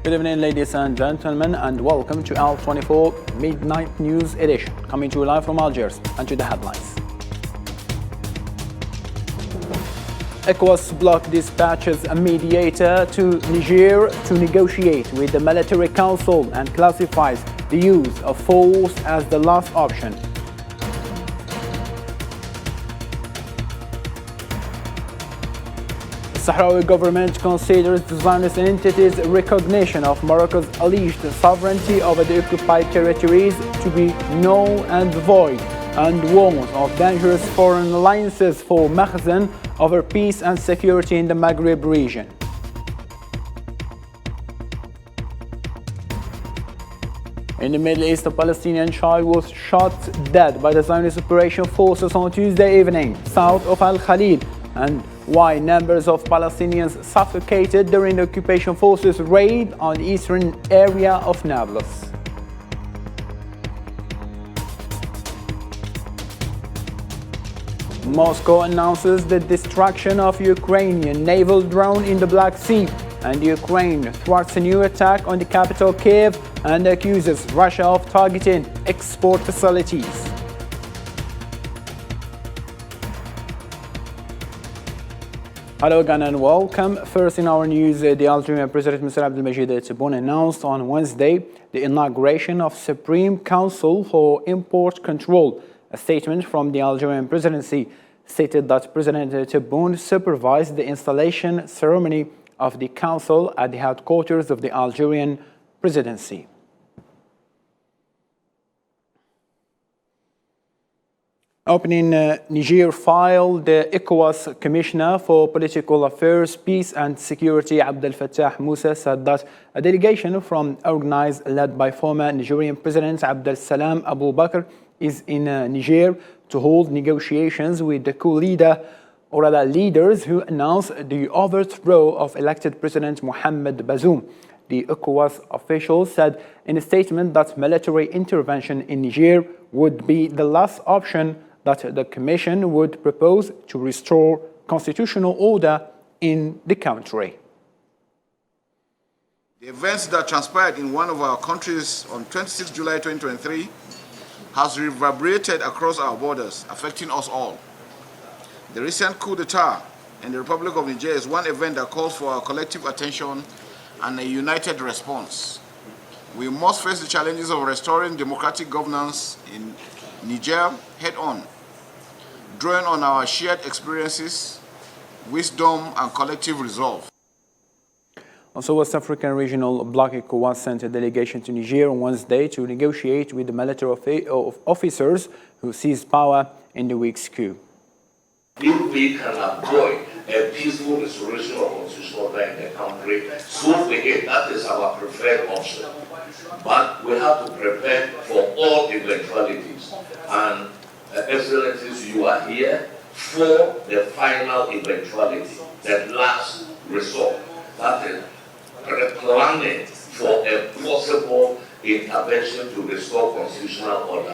Good evening, ladies and gentlemen, and welcome to our 24 Midnight News edition, coming to you live from Algiers and to the headlines. ECOWAS bloc dispatches a mediator to Niger to negotiate with the military council and classifies the use of force as the last option. The Sahrawi government considers the Zionist entity's recognition of Morocco's alleged sovereignty over the occupied territories to be null and void, and warns of dangerous foreign alliances for Makhzen over peace and security in the Maghreb region. In the Middle East, a Palestinian child was shot dead by the Zionist operation forces on Tuesday evening, south of Al Khalil, and why numbers of Palestinians suffocated during the occupation forces' raid on the eastern area of Nablus. Moscow announces the destruction of Ukrainian naval drone in the Black Sea, and Ukraine thwarts a new attack on the capital Kiev and accuses Russia of targeting export facilities. Hello again and welcome. First in our news, the Algerian President Mr. Abdelmajid Tebboune announced on Wednesday the inauguration of Supreme Council for Import Control. A statement from the Algerian presidency stated that President Tebboune supervised the installation ceremony of the council at the headquarters of the Algerian presidency. Opening Niger file, the ECOWAS Commissioner for Political Affairs, Peace and Security, Abdel Fattah Moussa, said that a delegation from organized led by former Nigerian President Abdel Salam Abu Bakr is in Niger to hold negotiations with the coup leader or rather leaders who announced the overthrow of elected President Mohamed Bazoum. The ECOWAS officials said in a statement that military intervention in Niger would be the last option that the Commission would propose to restore constitutional order in the country. The events that transpired in one of our countries on 26 July 2023 has reverberated across our borders, affecting us all. The recent coup d'etat in the Republic of Niger is one event that calls for our collective attention and a united response. We must face the challenges of restoring democratic governance in Niger head-on, drawing on our shared experiences, wisdom, and collective resolve. Also, West African Regional Bloc ECOWAS sent a delegation to Niger on Wednesday to negotiate with the military officers who seized power in the week's coup. If we can avoid a peaceful restoration of constitutional order in the country, so be it. That is our preferred option. But we have to prepare for all eventualities. And Excellencies, you are here for the final eventuality, the last resort. That is planning for a possible intervention to restore constitutional order.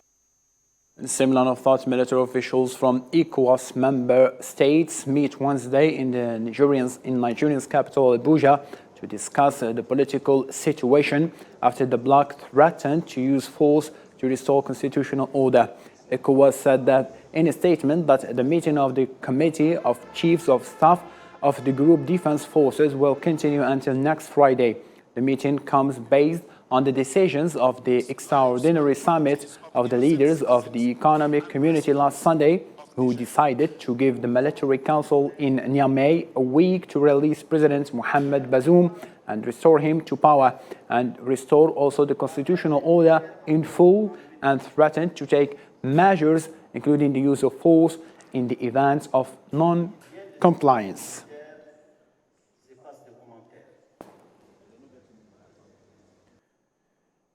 In same line of thought, military officials from ECOWAS member states meet Wednesday in the Nigerian's capital, Abuja, to discuss the political situation after the bloc threatened to use force to restore constitutional order. ECOWAS said that in a statement that the meeting of the Committee of Chiefs of Staff of the Group Defense Forces will continue until next Friday. The meeting comes based on the decisions of the extraordinary summit of the leaders of the economic community last Sunday, who decided to give the military council in Niamey a week to release President Mohamed Bazoum and restore him to power, and restore also the constitutional order in full, and threatened to take measures, including the use of force, in the event of non-compliance.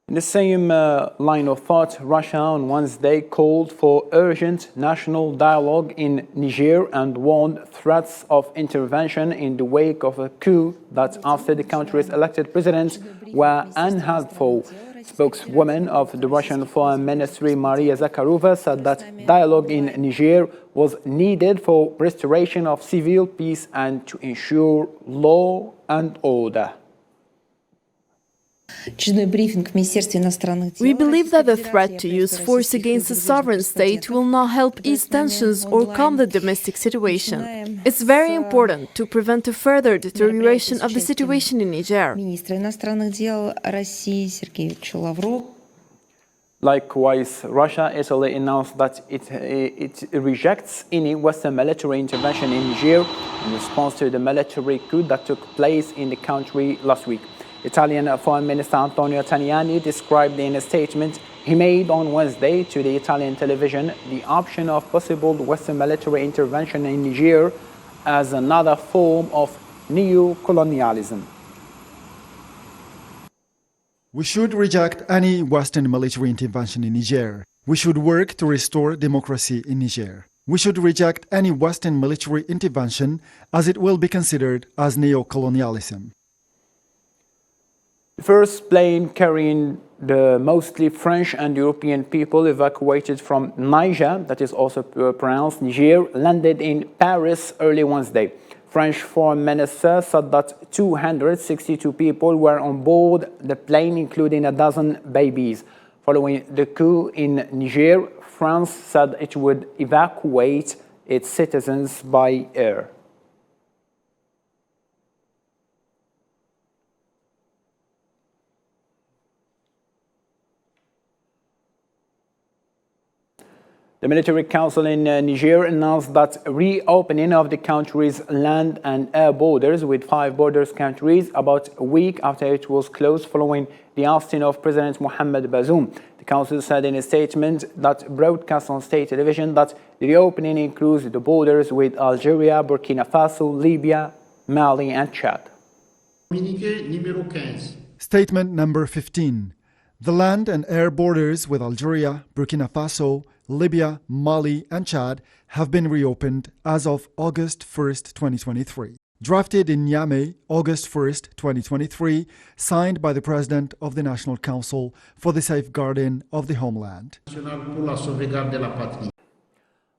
In the same line of thought, Russia on Wednesday called for urgent national dialogue in Niger and warned threats of intervention in the wake of a coup that after the country's elected president were unhelpful. Spokeswoman of the Russian Foreign Ministry, Maria Zakharova, said that dialogue in Niger was needed for restoration of civil peace and to ensure law and order. We believe that the threat to use force against a sovereign state will not help ease tensions or calm the domestic situation. It's very important to prevent a further deterioration of the situation in Niger. Likewise, Russia, Italy announced that it rejects any Western military intervention in Niger in response to the military coup that took place in the country last week. Italian Foreign Minister Antonio Tajani described in a statement he made on Wednesday to the Italian television the option of possible Western military intervention in Niger as another form of neo-colonialism. We should reject any Western military intervention in Niger. We should work to restore democracy in Niger. We should reject any Western military intervention as it will be considered as neo-colonialism. The first plane carrying the mostly French and European people evacuated from Niger, that is also pronounced Niger, landed in Paris early Wednesday. French Foreign Minister said that 262 people were on board the plane, including a dozen babies. Following the coup in Niger, France said it would evacuate its citizens by air. The military council in Niger announced that reopening of the country's land and air borders with 5 borders countries about a week after it was closed following the ousting of President Mohamed Bazoum. The council said in a statement that broadcast on state television that the reopening includes the borders with Algeria, Burkina Faso, Libya, Mali and Chad. Statement number 15. The land and air borders with Algeria, Burkina Faso, Libya, Mali and Chad have been reopened as of August 1st, 2023. Drafted in Niamey, August 1st, 2023, signed by the President of the National Council for the Safeguarding of the Homeland.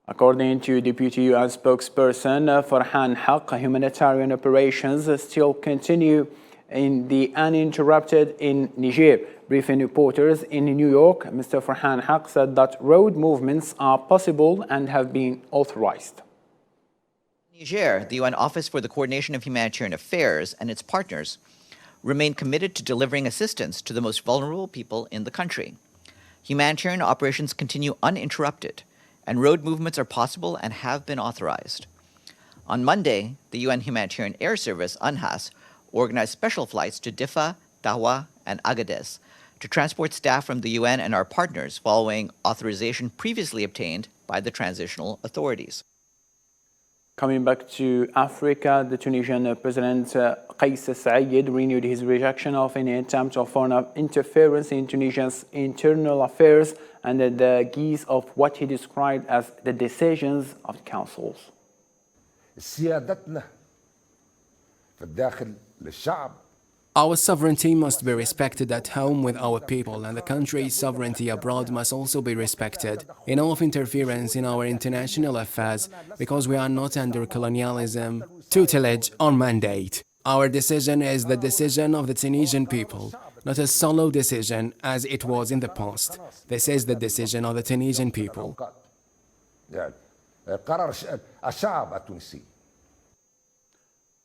According to Deputy UN spokesperson Farhan Haq, humanitarian operations still continue in the uninterrupted in Niger. Briefing reporters in New York, Mr. Farhan Haq said that road movements are possible and have been authorized. Niger, the UN Office for the Coordination of Humanitarian Affairs and its partners remain committed to delivering assistance to the most vulnerable people in the country. Humanitarian operations continue uninterrupted, and road movements are possible and have been authorized. On Monday, the UN Humanitarian Air Service, UNHAS, organized special flights to Diffa, Tawa, and Agadez to transport staff from the UN and our partners following authorization previously obtained by the transitional authorities. Coming back to Africa, the Tunisian President Kais Saied renewed his rejection of any attempt of foreign interference in Tunisia's internal affairs under the guise of what he described as the decisions of the councils. Our sovereignty must be respected at home with our people, and the country's sovereignty abroad must also be respected. Enough interference in our international affairs, because we are not under colonialism, tutelage, or mandate. Our decision is the decision of the Tunisian people, not a solo decision as it was in the past. This is the decision of the Tunisian people.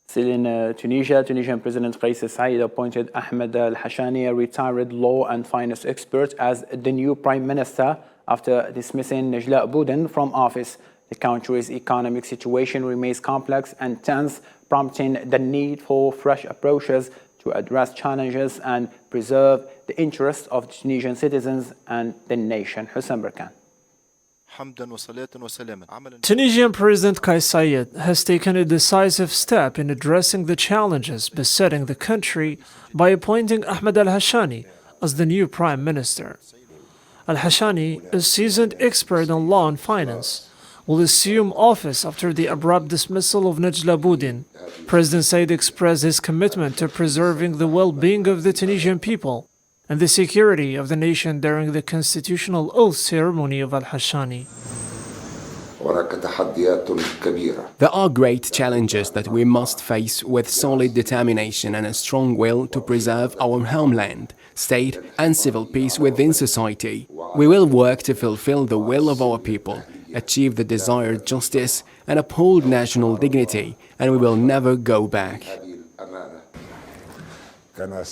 Still in Tunisia, Tunisian President Kais Saied appointed Ahmed Al-Hashani, a retired law and finance expert, as the new prime minister after dismissing Najla Bouden from office. The country's economic situation remains complex and tense, prompting the need for fresh approaches to address challenges and preserve the interests of Tunisian citizens and the nation. Hussein Berkan. Tunisian President Kais Saied has taken a decisive step in addressing the challenges besetting the country by appointing Ahmed Al-Hashani as the new Prime Minister. Al-Hashani, a seasoned expert on law and finance, will assume office after the abrupt dismissal of Najla Bouden. President Saied expressed his commitment to preserving the well-being of the Tunisian people and the security of the nation during the constitutional oath ceremony of Al-Hashani. وهناك تحديات كبيرة. There are great challenges that we must face with solid determination and a strong will to preserve our homeland, state and civil peace within society. We will work to fulfill the will of our people, achieve the desired justice and uphold national dignity, and we will never go back.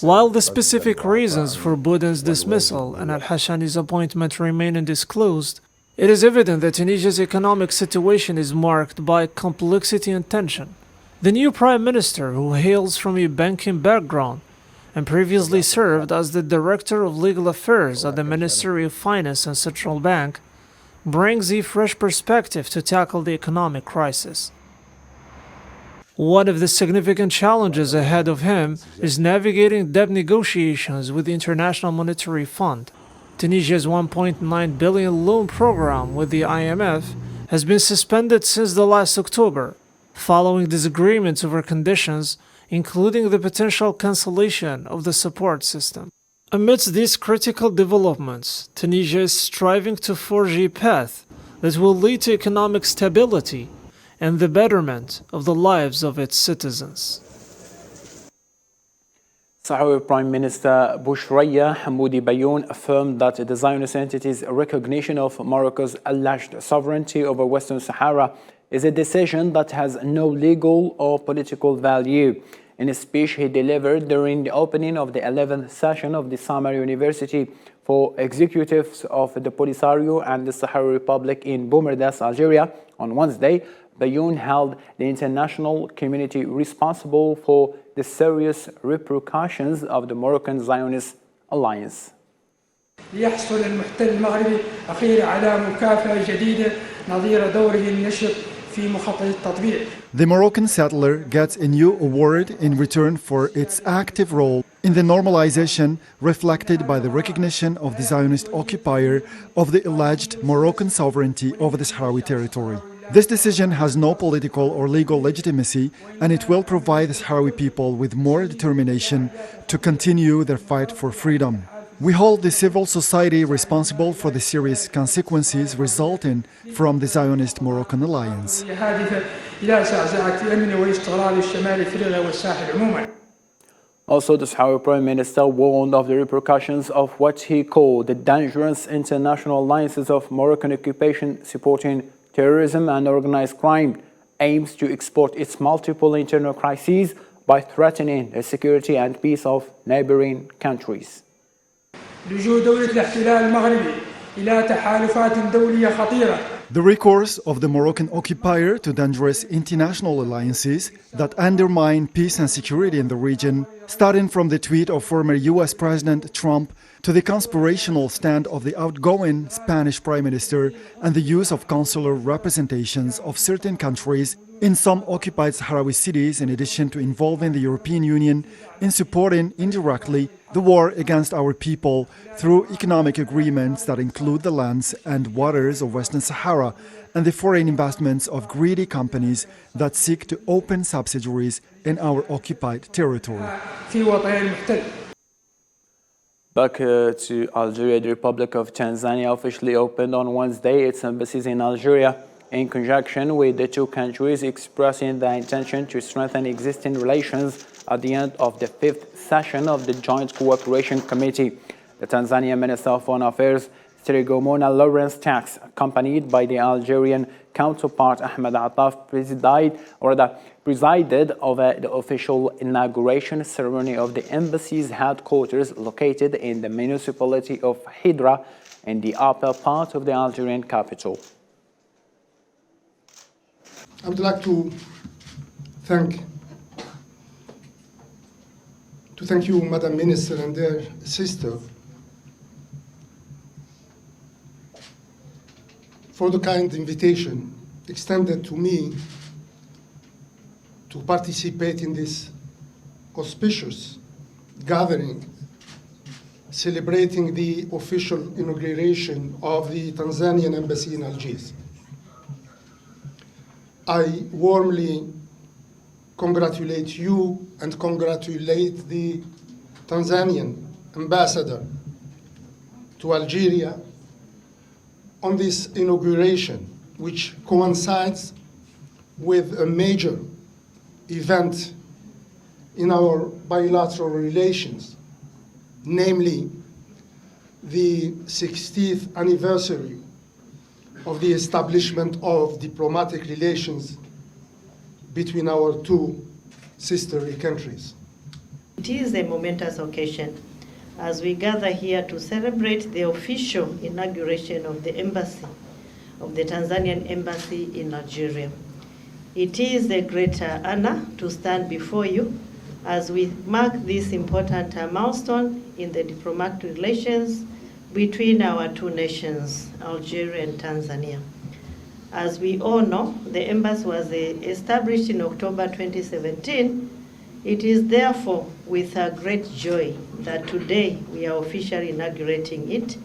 While the specific reasons for Boudin's dismissal and al-Hashani's appointment remain undisclosed, it is evident that Tunisia's economic situation is marked by complexity and tension. The new prime minister, who hails from a banking background and previously served as the director of legal affairs at the Ministry of Finance and Central Bank, brings a fresh perspective to tackle the economic crisis. One of the significant challenges ahead of him is navigating debt negotiations with the International Monetary Fund. Tunisia's 1.9 billion loan program with the IMF has been suspended since the last October, following disagreements over conditions, including the potential cancellation of the support system. Amidst these critical developments, Tunisia is striving to forge a path that will lead to economic stability and the betterment of the lives of its citizens. Sahrawi Prime Minister Boushreya Hamoudi Bayoun affirmed that the Zionist entity's recognition of Morocco's alleged sovereignty over Western Sahara is a decision that has no legal or political value. In a speech he delivered during the opening of the 11th session of the Summer University for Executives of the Polisario and the Sahrawi Republic in Boumerdès, Algeria, on Wednesday, Bayoun held the international community responsible for the serious repercussions of the Moroccan Zionist alliance. ليحصل المحتل المغربي أخيرا على مكافأة جديدة نظير دوره النشط في مخطط التطبيع. The Moroccan settler gets a new award in return for its active role in the normalization reflected by the recognition of the Zionist occupier of the alleged Moroccan sovereignty over the Sahrawi territory. This decision has no political or legal legitimacy, and it will provide the Sahrawi people with more determination to continue their fight for freedom. We hold the civil society responsible for the serious consequences resulting from the Zionist Moroccan alliance. Also, the Sahrawi Prime Minister warned of the repercussions of what he called the dangerous international alliances of Moroccan occupation supporting terrorism and organized crime, aims to export its multiple internal crises by threatening the security and peace of neighboring countries. لجوء دولة الاحتلال المغربي إلى تحالفات دولية خطيرة. The recourse of the Moroccan occupier to dangerous international alliances that undermine peace and security in the region, starting from the tweet of former US President Trump to the conspirational stand of the outgoing Spanish Prime Minister and the use of consular representations of certain countries in some occupied Sahrawi cities, in addition to involving the European Union in supporting indirectly the war against our people through economic agreements that include the lands and waters of Western Sahara and the foreign investments of greedy companies that seek to open subsidiaries in our occupied territory. Back to Algeria, the Republic of Tanzania officially opened on Wednesday its embassies in Algeria in conjunction with the two countries, expressing their intention to strengthen existing relations at the end of the 5th session of the Joint Cooperation Committee. The Tanzanian Minister of Foreign Affairs, Sterigomona Lawrence Tax, accompanied by the Algerian counterpart Ahmed Attaf, presided over the official inauguration ceremony of the embassy's headquarters located in the municipality of Hidra in the upper part of the Algerian capital. I would like to thank you, Madam Minister, and their sister, for the kind invitation extended to me to participate in this auspicious gathering celebrating the official inauguration of the Tanzanian embassy in Algiers. I warmly congratulate you and congratulate the Tanzanian ambassador to Algeria on this inauguration which coincides with a major event in our bilateral relations, namely the 60th anniversary of the establishment of diplomatic relations between our two sisterly countries. It is a momentous occasion as we gather here to celebrate the official inauguration of the embassy, of the Tanzanian embassy in Nigeria. It is a great honor to stand before you as we mark this important milestone in the diplomatic relations between our two nations, Algeria and Tanzania. As we all know, the embassy was established in October 2017. It is therefore with a great joy that today we are officially inaugurating it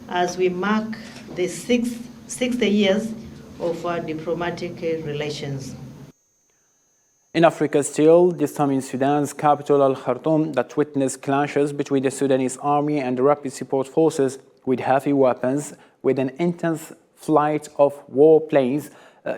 as we mark the 60 years of our diplomatic relations. In Africa still, this time in Sudan's capital Al-Khartoum, that witnessed clashes between the Sudanese army and the rapid support forces with heavy weapons, with an intense flight of warplanes.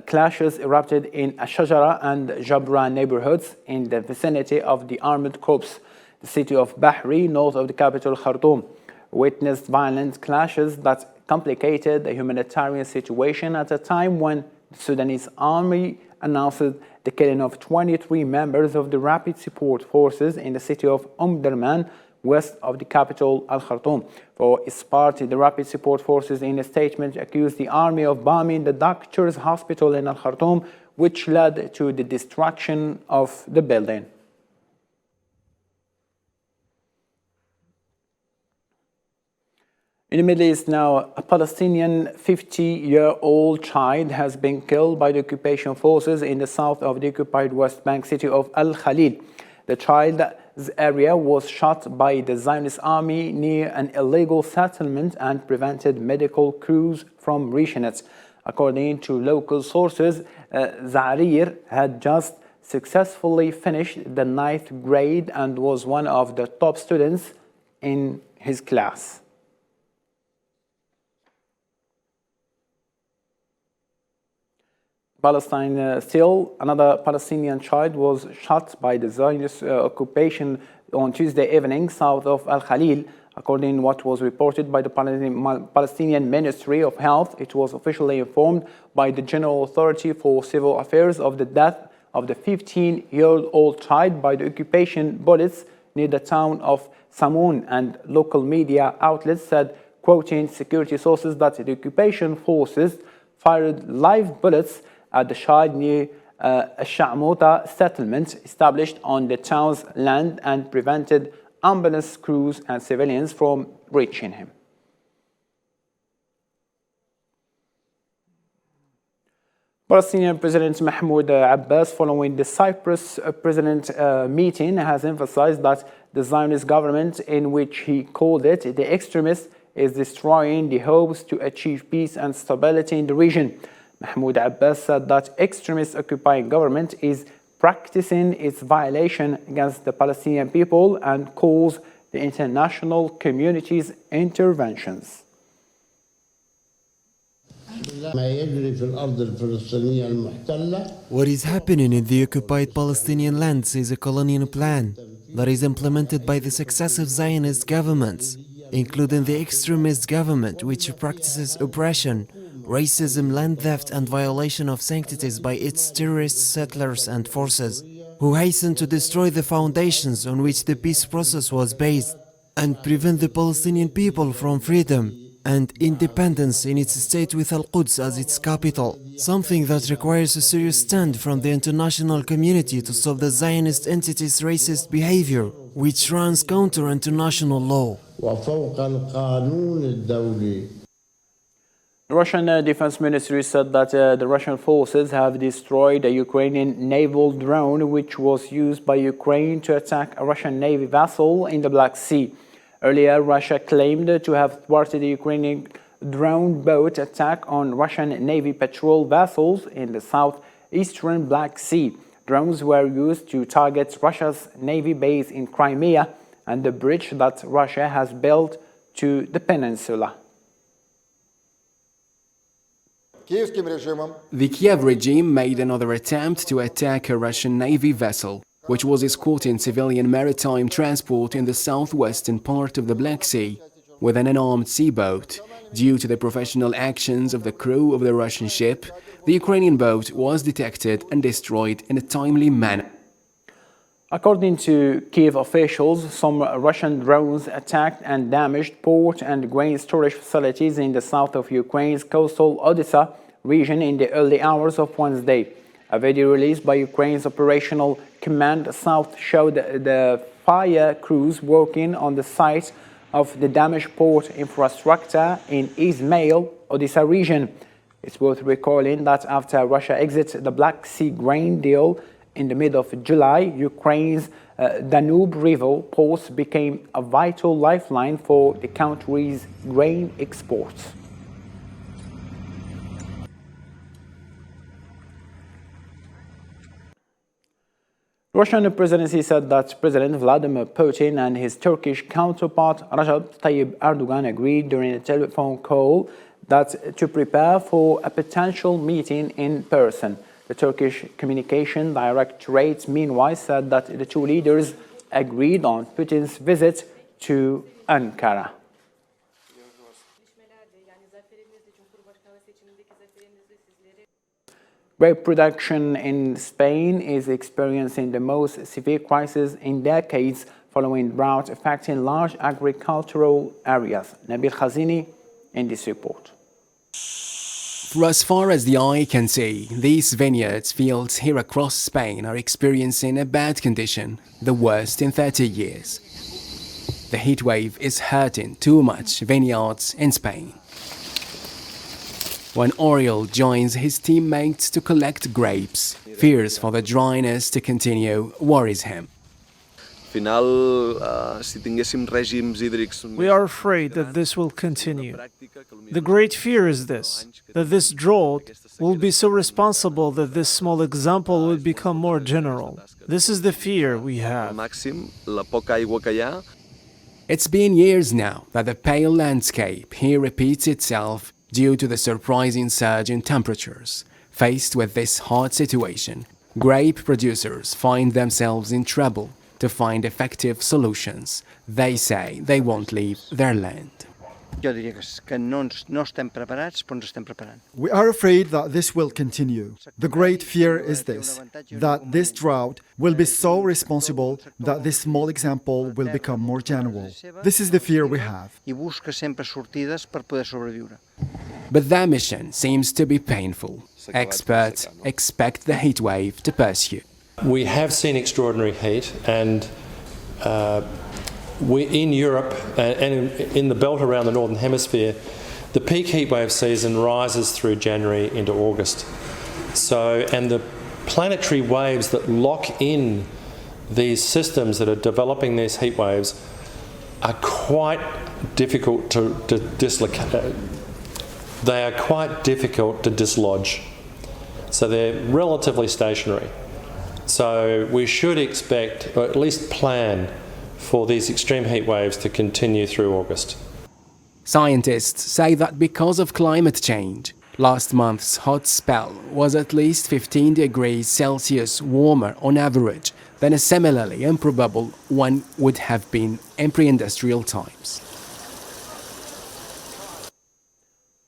Clashes erupted in Ashajara and Jabra neighborhoods in the vicinity of the armed corps. The city of Bahri, north of the capital Khartoum, witnessed violent clashes that complicated the humanitarian situation at a time when the Sudanese army announced the killing of 23 members of the rapid support forces in the city of Omdurman, west of the capital Al-Khartoum. For its part, the rapid support forces in a statement accused the army of bombing the doctor's hospital in Al-Khartoum, which led to the destruction of the building. In the Middle East now, a Palestinian 50-year-old child has been killed by the occupation forces in the south of the occupied West Bank city of Al-Khalil. The child's area was shot by the Zionist army near an illegal settlement and prevented medical crews from reaching it. According to local sources, Zarir had just successfully finished the 9th grade and was one of the top students in his class. Palestine still, another Palestinian child was shot by the Zionist occupation on Tuesday evening south of Al-Khalil. According to what was reported by the Palestinian Ministry of Health, it was officially informed by the General Authority for Civil Affairs of the death of the 15-year-old child by the occupation bullets near the town of Samoun, and local media outlets said, quoting security sources, that the occupation forces fired live bullets at the child near a Sha'mota settlement established on the town's land and prevented ambulance crews and civilians from reaching him. Palestinian President Mahmoud Abbas, following the Cyprus President meeting, has emphasized that the Zionist government, in which he called it the extremist, is destroying the hopes to achieve peace and stability in the region. Mahmoud Abbas said that extremist occupying government is practicing its violation against the Palestinian people and calls the international community's interventions. What is happening in the occupied Palestinian lands is a colonial plan that is implemented by the successive Zionist governments, including the extremist government, which practices oppression, racism, land theft and violation of sanctities by its terrorist settlers and forces, who hasten to destroy the foundations on which the peace process was based and prevent the Palestinian people from freedom and independence in its state with Al-Quds as its capital, something that requires a serious stand from the international community to stop the Zionist entity's racist behavior, which runs counter international law. The Russian Defense Ministry said that the Russian forces have destroyed a Ukrainian naval drone which was used by Ukraine to attack a Russian Navy vessel in the Black Sea. Earlier, Russia claimed to have thwarted the Ukrainian drone boat attack on Russian Navy patrol vessels in the southeastern Black Sea. Drones were used to target Russia's Navy base in Crimea and the bridge that Russia has built to the peninsula. The Kiev regime made another attempt to attack a Russian Navy vessel, which was escorting civilian maritime transport in the southwestern part of the Black Sea with an unarmed seaboat. Due to the professional actions of the crew of the Russian ship, the Ukrainian boat was detected and destroyed in a timely manner. According to Kiev officials, some Russian drones attacked and damaged port and grain storage facilities in the south of Ukraine's coastal Odessa region in the early hours of Wednesday. A video released by Ukraine's Operational Command South showed the fire crews working on the site of the damaged port infrastructure in Izmail, Odessa region. It's worth recalling that after Russia exits the Black Sea grain deal in the mid of July, Ukraine's Danube River ports became a vital lifeline for the country's grain exports. Russian presidency said that President Vladimir Putin and his Turkish counterpart Recep Tayyip Erdogan agreed during a telephone call that to prepare for a potential meeting in person. The Turkish Communication Directorate meanwhile said that the two leaders agreed on Putin's visit to Ankara. Grape production in Spain is experiencing the most severe crisis in decades following drought affecting large agricultural areas. Nabil Khazini in this report. For as far as the eye can see, these vineyards fields here across Spain are experiencing a bad condition, the worst in 30 years. The heatwave is hurting too much vineyards in Spain. When Oriol joins his teammates to collect grapes, fears for the dryness to continue worries him. We are afraid that this will continue. The great fear is this, that this drought will be so responsible that this small example will become more general. This is the fear we have. It's been years now that the pale landscape here repeats itself due to the surprising surge in temperatures. Faced with this hard situation, grape producers find themselves in trouble to find effective solutions. They say they won't leave their land. We are afraid that this will continue. The great fear is this, that this drought will be so responsible that this small example will become more general. This is the fear we have. But their mission seems to be painful. Experts expect the heatwave to pursue. We have seen extraordinary heat, and in Europe and in the belt around the Northern Hemisphere, the peak heatwave season rises through January into August. And the planetary waves that lock in these systems that are developing these heat waves are quite difficult to dislocate. They are quite difficult to dislodge. So they're relatively stationary. So we should expect, or at least plan, for these extreme heat waves to continue through August. Scientists say that because of climate change, last month's hot spell was at least 15 degrees Celsius warmer on average than a similarly improbable one would have been in pre-industrial times.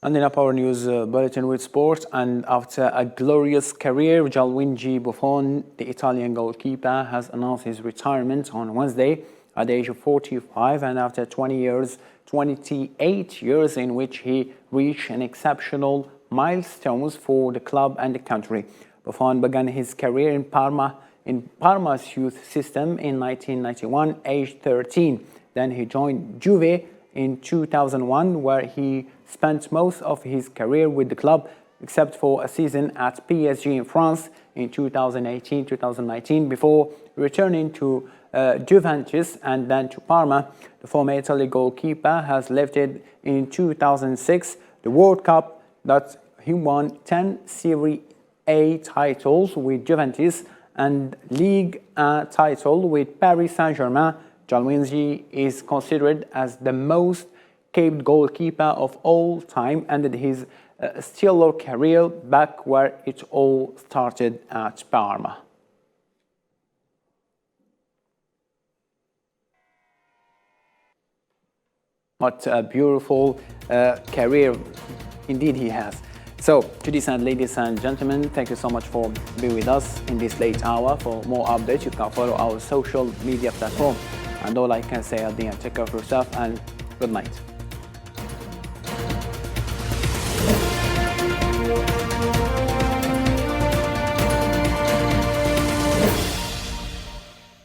And in our news bulletin with sport, and after a glorious career, Gianluigi Buffon, the Italian goalkeeper, has announced his retirement on Wednesday at the age of 45, and after 28 years in which he reached an exceptional milestones for the club and the country. Buffon began his career in Parma's youth system in 1991, aged 13. Then he joined Juve in 2001, where he spent most of his career with the club, except for a season at PSG in France in 2018-2019, before returning to Juventus and then to Parma. The former Italy goalkeeper has lifted in 2006 the World Cup that he won 10 Serie A titles with Juventus and Ligue 1 title with Paris Saint-Germain. Gianluigi is considered as the most capped goalkeeper of all time, ended his a stellar career back where it all started at Parma. What a beautiful career indeed he has. So, ladies and gentlemen, thank you so much for being with us in this late hour. For more updates, you can follow our social media platform. And all I can say at the end, take care of yourself and good night.